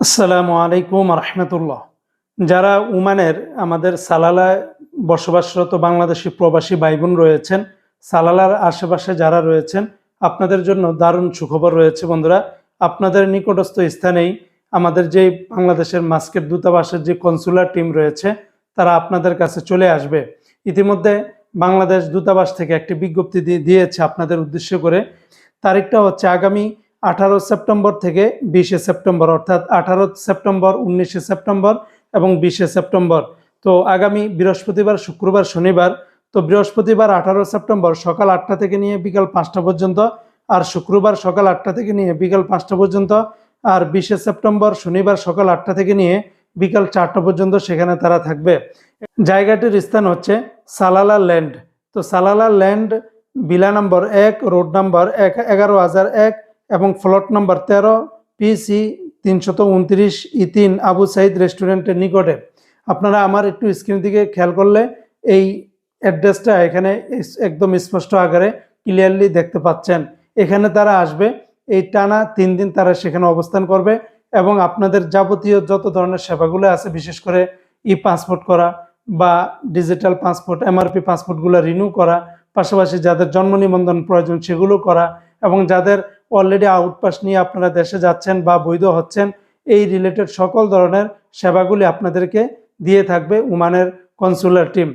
আসসালামু আলাইকুম রহমতুল্লাহ। যারা ওমানের আমাদের সালালায় বসবাসরত বাংলাদেশি প্রবাসী ভাই বোন রয়েছেন, সালালার আশেপাশে যারা রয়েছেন, আপনাদের জন্য দারুণ সুখবর রয়েছে বন্ধুরা। আপনাদের নিকটস্থ স্থানেই আমাদের যে বাংলাদেশের মাস্কেট দূতাবাসের যে কনসুলার টিম রয়েছে তারা আপনাদের কাছে চলে আসবে। ইতিমধ্যে বাংলাদেশ দূতাবাস থেকে একটি বিজ্ঞপ্তি দিয়েছে আপনাদের উদ্দেশ্য করে। তারিখটা হচ্ছে আগামী 18 সেপ্টেম্বর থেকে 20 সেপ্টেম্বর, অর্থাৎ 18 সেপ্টেম্বর, 19 সেপ্টেম্বর এবং 20 সেপ্টেম্বর। তো আগামী বৃহস্পতিবার, শুক্রবার, শনিবার। তো বৃহস্পতিবার 18 সেপ্টেম্বর সকাল 8টা থেকে নিয়ে বিকাল 5টা পর্যন্ত, আর শুক্রবার সকাল 8টা থেকে নিয়ে বিকাল 5টা পর্যন্ত, আর 20 সেপ্টেম্বর শনিবার সকাল 8টা থেকে নিয়ে বিকাল 4টা পর্যন্ত সেখানে তারা থাকবে। জায়গাটির স্থান হচ্ছে সালালা ল্যান্ড। তো সালালা ল্যান্ড, বিলা নম্বর 1, রোড নাম্বার 11,001 এবং ফ্লট নম্বর 13, PC 329, E3 আবু সাইদ রেস্টুরেন্টের নিকটে। আপনারা আমার একটু স্ক্রিন দিকে খেয়াল করলে এই অ্যাড্রেসটা এখানে একদম স্পষ্ট আকারে ক্লিয়ারলি দেখতে পাচ্ছেন। এখানে তারা আসবে, এই টানা 3 দিন তারা সেখানে অবস্থান করবে এবং আপনাদের যাবতীয় যত ধরনের সেবাগুলো আছে, বিশেষ করে পাসপোর্ট করা বা ডিজিটাল পাসপোর্ট, MRP পাসপোর্টগুলো রিনিউ করা, পাশাপাশি যাদের জন্ম নিবন্ধন প্রয়োজন সেগুলো করা, এবং যাদের অলরেডি আউটপাস নিয়ে আপনারা দেশে যাচ্ছেন বা বৈধ হচ্ছেন, এই রিলেটেড সকল ধরনের সেবাগুলি আপনাদেরকে দিয়ে থাকবে ওমানের কনসুলার টিম।